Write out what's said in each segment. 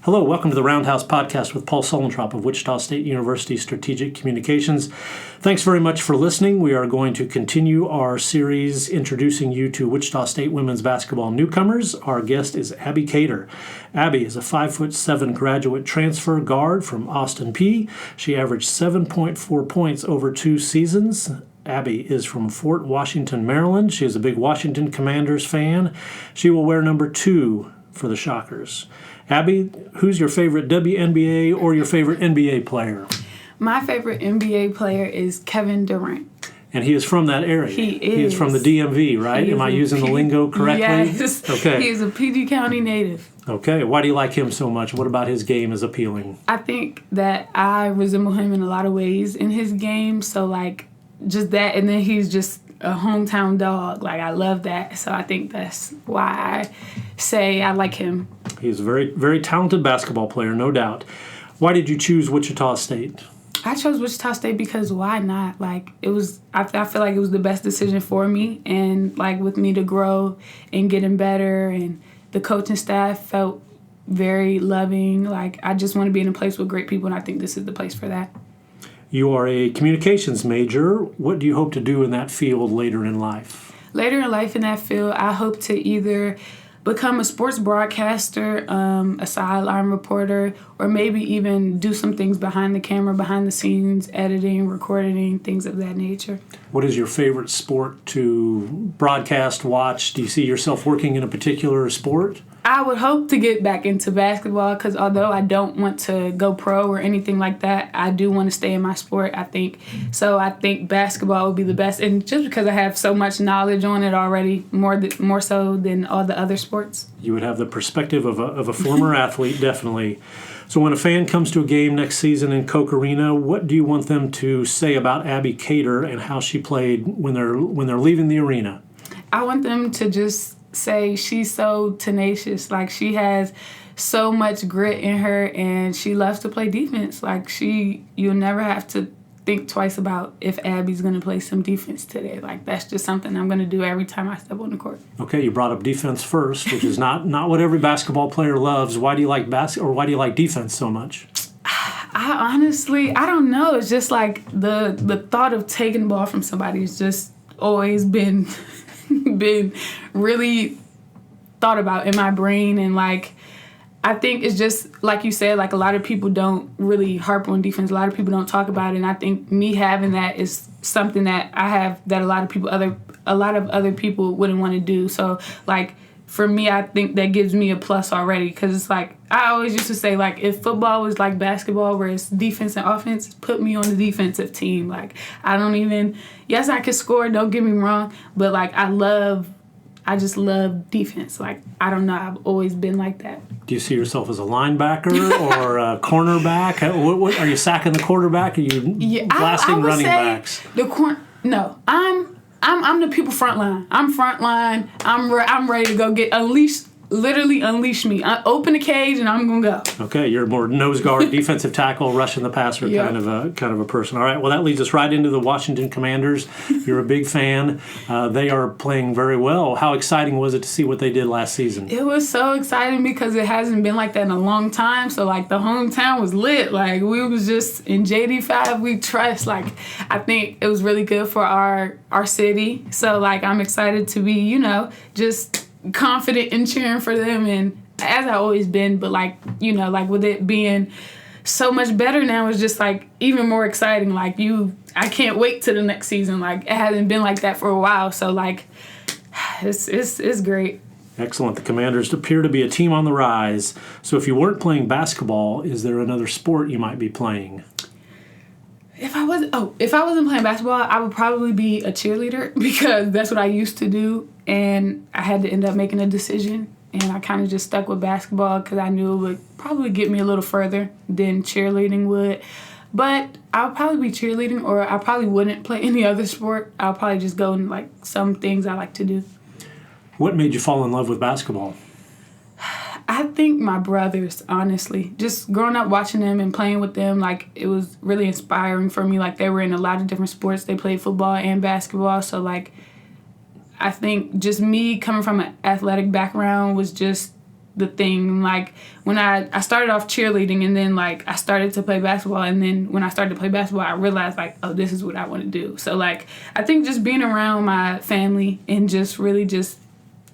Hello, welcome to the Roundhouse podcast with Paul Sulentrop of Wichita State University Strategic Communications. Thanks very much for listening. We are going to continue our series introducing you to Wichita State women's basketball newcomers. Our guest is Azjah Cater. Abby is a 5'7" graduate transfer guard from Austin Peay. She averaged 7.4 points over 2 seasons. Abby is from Fort Washington, Maryland. She is a big Washington Commanders fan. She will wear number 2 for the Shockers. Abby, who's your favorite WNBA or your favorite NBA player? My favorite NBA player is Kevin Durant. And he is from that area. He is. He is from the DMV, right? Am I using the lingo correctly? Yes. Okay. He is a PG County native. Okay. Why do you like him so much? What about his game is appealing? I think that I resemble him in a lot of ways in his game. So, just that. And then he's just a hometown dog. I love that. So I think that's why I say I like him. He's a very, very talented basketball player, no doubt. Why did you choose Wichita State? I chose Wichita State because why not? It was. I feel like it was the best decision for me, and with me to grow and getting better, and the coaching staff felt very loving. I just want to be in a place with great people, and I think this is the place for that. You are a communications major. What do you hope to do in that field later in life? Later in life in that field, I hope to either become a sports broadcaster, a sideline reporter, or maybe even do some things behind the camera, behind the scenes, editing, recording, things of that nature. What is your favorite sport to broadcast, watch? Do you see yourself working in a particular sport? I would hope to get back into basketball because although I don't want to go pro or anything like that, I do want to stay in my sport, I think. So I think basketball would be the best. And just because I have so much knowledge on it already, more so than all the other sports. You would have the perspective of a former athlete, definitely. So when a fan comes to a game next season in Koch Arena, what do you want them to say about Azjah Cater and how she played when they're leaving the arena? I want them to just say she's so tenacious. She has so much grit in her, and she loves to play defense. You'll never have to think twice about if Abby's going to play some defense today. That's just something I'm going to do every time I step on the court. Okay, you brought up defense first, which is not what every basketball player loves. Why do you like why do you like defense so much? I honestly, I don't know. It's just the thought of taking the ball from somebody has just always been really thought about in my brain. And I think it's just like you said, a lot of people don't really harp on defense. A lot of people don't talk about it. And I think me having that is something that I have that a lot of other people wouldn't want to do. So for me, I think that gives me a plus already, because it's I always used to say, if football was like basketball where it's defense and offense, put me on the defensive team. Yes, I could score, don't get me wrong, but I just love defense. I don't know, I've always been like that. Do you see yourself as a linebacker or a cornerback? What are you sacking the quarterback? Are you blasting running backs? No, I'm the people front line. I'm front line. I'm ready to go literally unleash me. I open the cage and I'm gonna go. Okay, you're more nose guard, defensive tackle, rushing the passer kind of a person. All right, well that leads us right into the Washington Commanders. You're a big fan. They are playing very well. How exciting was it to see what they did last season? It was so exciting because it hasn't been like that in a long time. So the hometown was lit. We was just in JD5. We trust. I think it was really good for our city. So I'm excited to be just confident in cheering for them, and as I've always been, but with it being so much better now, it's just even more exciting. I can't wait to the next season. It hasn't been like that for a while, so it's great. Excellent. The Commanders appear to be a team on the rise. So if you weren't playing basketball, is there another sport you might be playing? If I wasn't playing basketball, I would probably be a cheerleader, because that's what I used to do, and I had to end up making a decision, and I kind of just stuck with basketball because I knew it would probably get me a little further than cheerleading would. But I'll probably be cheerleading, or I probably wouldn't play any other sport. I'll probably just go in some things I like to do. What made you fall in love with basketball? I think my brothers, honestly. Just growing up watching them and playing with them, it was really inspiring for me. They were in a lot of different sports. They played football and basketball. So, I think just me coming from an athletic background was just the thing. Like when I started off cheerleading, and then like I started to play basketball, and then when I started to play basketball, I realized like, oh, this is what I want to do. So like I think just being around my family and just really just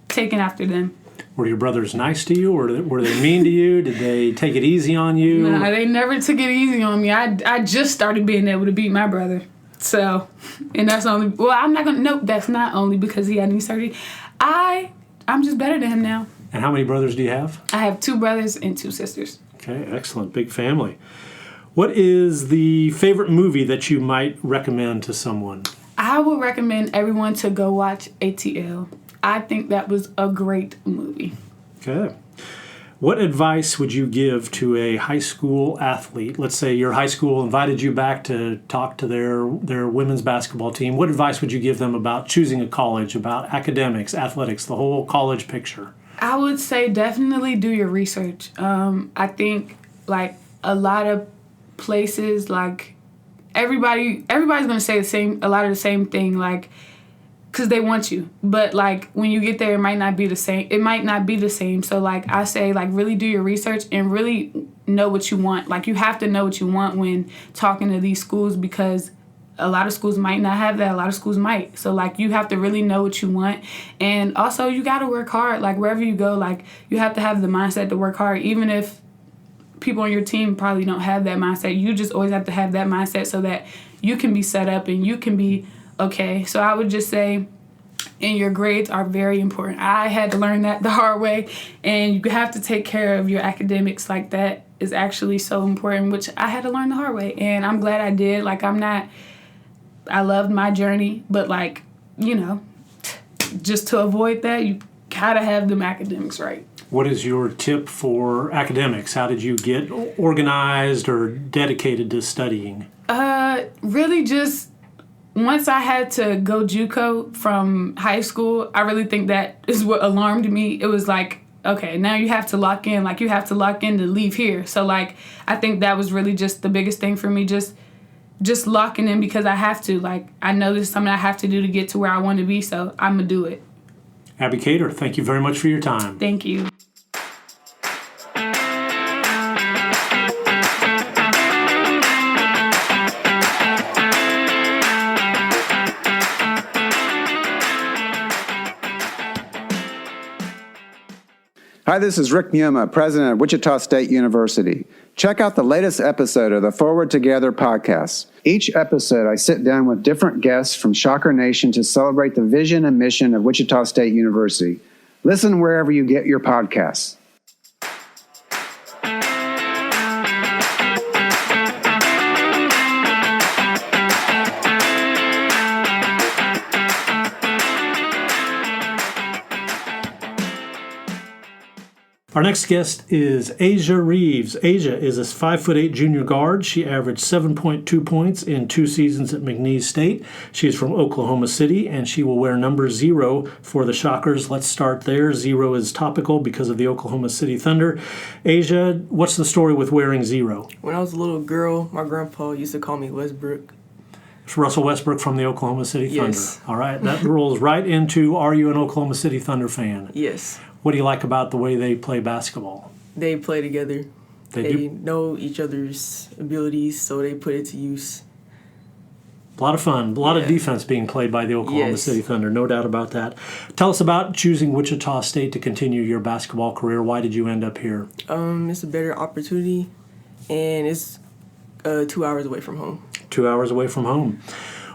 taking after them. Were your brothers nice to you, or were they mean to you? Did they take it easy on you? No, they never took it easy on me. I just started being able to beat my brother. So, and that's only, well, I'm not going to, nope, that's not only because he had knee surgery. I'm just better than him now. And how many brothers do you have? I have 2 brothers and 2 sisters. Okay, excellent. Big family. What is the favorite movie that you might recommend to someone? I would recommend everyone to go watch ATL. I think that was a great movie. Okay. What advice would you give to a high school athlete? Let's say your high school invited you back to talk to their women's basketball team. What advice would you give them about choosing a college, about academics, athletics, the whole college picture? I would say definitely do your research. I think like a lot of places, like everybody's going to say a lot of the same thing, like, because they want you. But, like, when you get there, it might not be the same. So, like, I say, like, really do your research and really know what you want. Like, you have to know what you want when talking to these schools, because a lot of schools might not have that. A lot of schools might. So, like, you have to really know what you want. And also, you got to work hard. Like, wherever you go, like, you have to have the mindset to work hard. Even if people on your team probably don't have that mindset, you just always have to have that mindset so that you can be set up and you can be okay. So I would just say, and your grades are very important. I had to learn that the hard way, and you have to take care of your academics. Like, that is actually so important, which I had to learn the hard way, and I'm glad I did. Like, I loved my journey, but, like, you know, just to avoid that, you gotta have them academics right. What is your tip for academics? How did you get organized or dedicated to studying? Really just, once I had to go JUCO from high school, I really think that is what alarmed me. It was like, okay, now you have to lock in. Like, you have to lock in to leave here. So, like, I think that was really just the biggest thing for me, just locking in because I have to. Like, I know this is something I have to do to get to where I want to be, so I'm going to do it. Abby Cater, thank you very much for your time. Thank you. Hi, this is Rick Muma, president of Wichita State University. Check out the latest episode of the Forward Together podcast. Each episode, I sit down with different guests from Shocker Nation to celebrate the vision and mission of Wichita State University. Listen wherever you get your podcasts. Our next guest is Azjah Reeves. Azjah is a 5'8" junior guard. She averaged 7.2 points in 2 seasons at McNeese State. She is from Oklahoma City, and she will wear number 0 for the Shockers. Let's start there. 0 is topical because of the Oklahoma City Thunder. Azjah, what's the story with wearing 0? When I was a little girl, my grandpa used to call me Westbrook. It's Russell Westbrook from the Oklahoma City Thunder. Yes. All right, that rolls right into, are you an Oklahoma City Thunder fan? Yes. What do you like about the way they play basketball? They play together. They do? know each other's abilities, so they put it to use. A lot of fun, a lot of defense being played by the Oklahoma City Thunder, no doubt about that. Tell us about choosing Wichita State to continue your basketball career. Why did you end up here? It's a better opportunity, and it's 2 hours away from home. 2 hours away from home.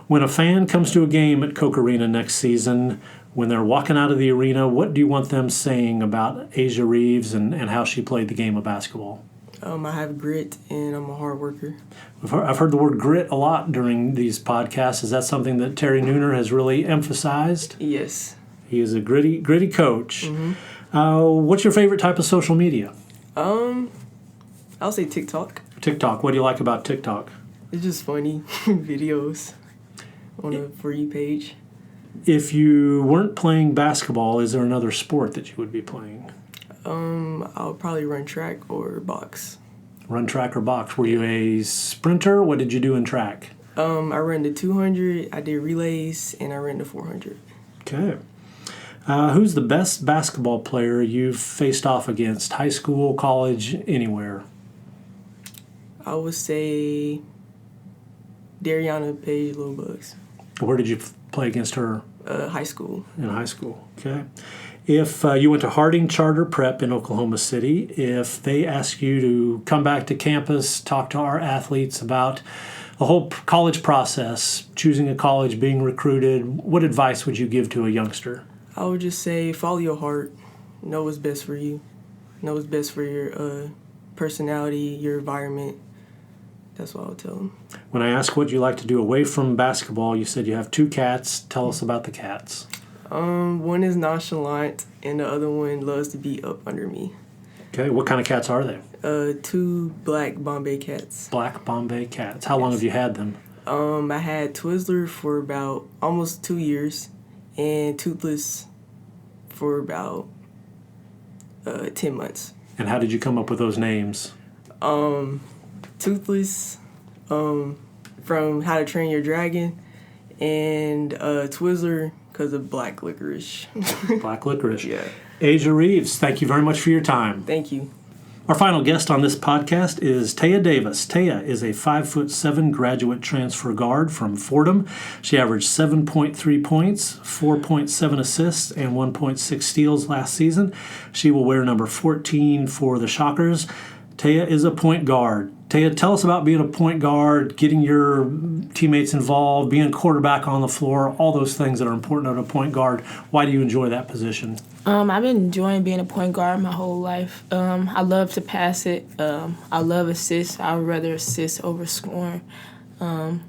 When a fan comes to a game at Koch Arena next season, when they're walking out of the arena, what do you want them saying about Azjah Reeves and how she played the game of basketball? I have grit, and I'm a hard worker. I've heard the word grit a lot during these podcasts. Is that something that Terry Nooner has really emphasized? Yes. He is a gritty coach. Mm-hmm. What's your favorite type of social media? I'll say TikTok. TikTok. What do you like about TikTok? It's just funny videos on a For You page. If you weren't playing basketball, is there another sport that you would be playing? I'll probably run track or box. Run track or box. Were you a sprinter? What did you do in track? I ran the 200, I did relays, and I ran the 400. Okay. Who's the best basketball player you've faced off against? High school, college, anywhere? I would say Dariana Page Little Bugs. Where did you play against her? High school. In high school, okay. If you went to Harding Charter Prep in Oklahoma City, if they ask you to come back to campus, talk to our athletes about the whole college process, choosing a college, being recruited, what advice would you give to a youngster? I would just say follow your heart. Know what's best for you. Know what's best for your personality, your environment. That's what I would tell them. When I asked what you like to do away from basketball, you said you have 2 cats. Tell us about the cats. One is nonchalant, and the other one loves to be up under me. Okay, what kind of cats are they? 2 black Bombay cats. Black Bombay cats. How long have you had them? I had Twizzler for about almost 2 years, and Toothless for about 10 months. And how did you come up with those names? Toothless from How to Train Your Dragon, and Twizzler because of black licorice. Black licorice. Yeah. Azjah Reeves, thank you very much for your time. Thank you. Our final guest on this podcast is Taya Davis. Taya is a 5'7" graduate transfer guard from Fordham. She averaged 7.3 points, 4.7 assists, and 1.6 steals last season. She will wear number 14 for the Shockers. Taya is a point guard. Taya, tell us about being a point guard, getting your teammates involved, being a quarterback on the floor, all those things that are important at a point guard. Why do you enjoy that position? I've been enjoying being a point guard my whole life. I love to pass it. I love assists. I would rather assist over scoring. I'm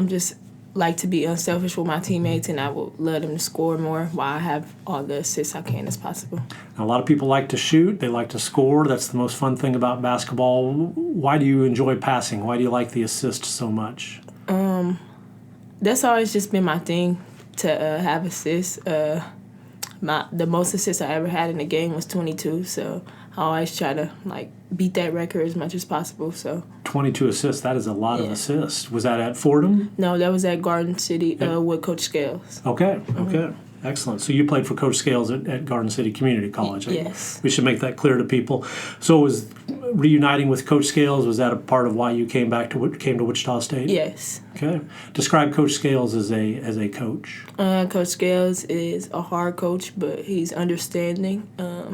just like to be unselfish with my teammates, and I would love them to score more while I have all the assists I can as possible. Now, a lot of people like to shoot. They like to score. That's the most fun thing about basketball. Why do you enjoy passing? Why do you like the assist so much? That's always just been my thing, to have assists. The most assists I ever had in a game was 22, so I always try to beat that record as much as possible. So 22 assists, that is a lot of assists. Was that at Fordham? No, that was at Garden City with Coach Scales. Okay. Excellent. So you played for Coach Scales at Garden City Community College. Yes. We should make that clear to people. So was reuniting with Coach Scales, was that a part of why you came to Wichita State? Yes. Okay. Describe Coach Scales as a coach. Coach Scales is a hard coach, but he's understanding.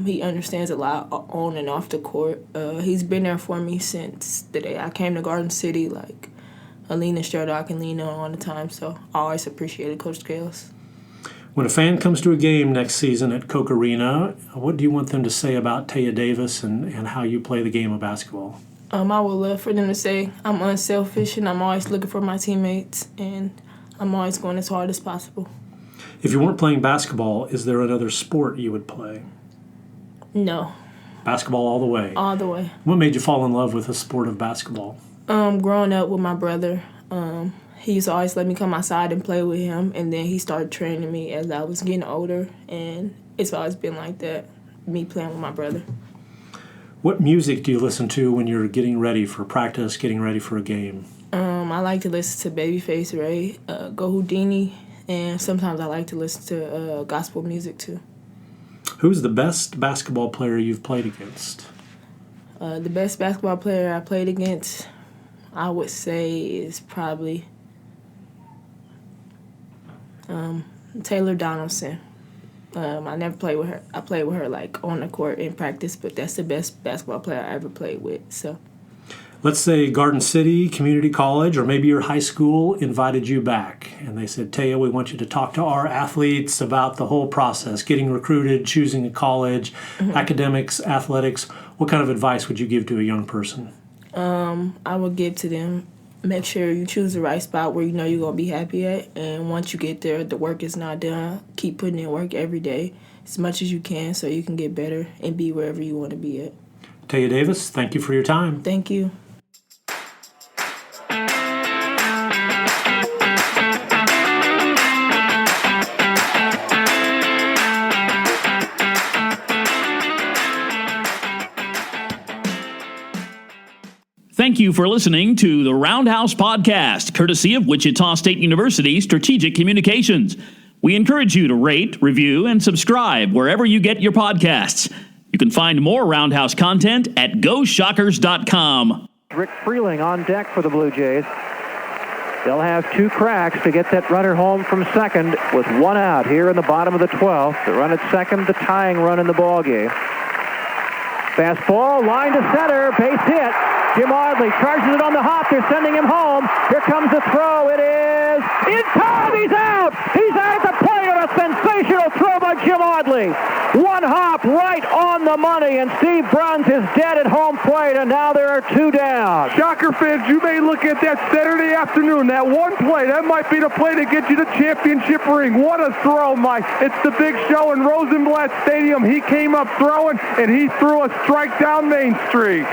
He understands a lot on and off the court. He's been there for me since the day I came to Garden City. A leaning shoulder I can lean on all the time, so I always appreciated Coach Scales. When a fan comes to a game next season at Coke Arena, what do you want them to say about Taya Davis and how you play the game of basketball? I would love for them to say I'm unselfish and I'm always looking for my teammates and I'm always going as hard as possible. If you weren't playing basketball, is there another sport you would play? No. Basketball all the way? All the way. What made you fall in love with the sport of basketball? Growing up with my brother, he used to always let me come outside and play with him, and then he started training me as I was getting older, and it's always been like that, me playing with my brother. What music do you listen to when you're getting ready for practice, getting ready for a game? I like to listen to Babyface Ray, Go Houdini, and sometimes I like to listen to gospel music too. Who's the best basketball player you've played against? The best basketball player I played against, I would say, is probably Taylor Donaldson. I never played with her. I played with her on the court in practice, but that's the best basketball player I ever played with. So, let's say Garden City Community College or maybe your high school invited you back and they said, Taya, we want you to talk to our athletes about the whole process, getting recruited, choosing a college, academics, athletics. What kind of advice would you give to a young person? I would give to them, make sure you choose the right spot where you know you're going to be happy at. And once you get there, the work is not done. Keep putting in work every day as much as you can so you can get better and be wherever you want to be at. Taya Davis, thank you for your time. Thank you. Thank you for listening to the Roundhouse Podcast, courtesy of Wichita State University Strategic Communications. We encourage you to rate, review, and subscribe wherever you get your podcasts. You can find more Roundhouse content at GoShockers.com. Rick Freeling on deck for the Blue Jays. They'll have 2 cracks to get that runner home from second with 1 out here in the bottom of the 12th. The run at second, the tying run in the ballgame. Fastball, line to center, base hit. Jim Audley charges it on the hop. They're sending him home. Here comes the throw. It is in time. He's out. He's out at the plate on a sensational throw by Jim Audley. 1 hop right on the money, and Steve Bruns is dead at home plate, and now there are 2 down. Shocker fans, you may look at that Saturday afternoon, that one play, that might be the play to get you the championship ring. What a throw, Mike. It's the big show in Rosenblatt Stadium. He came up throwing, and he threw a strike down Main Street.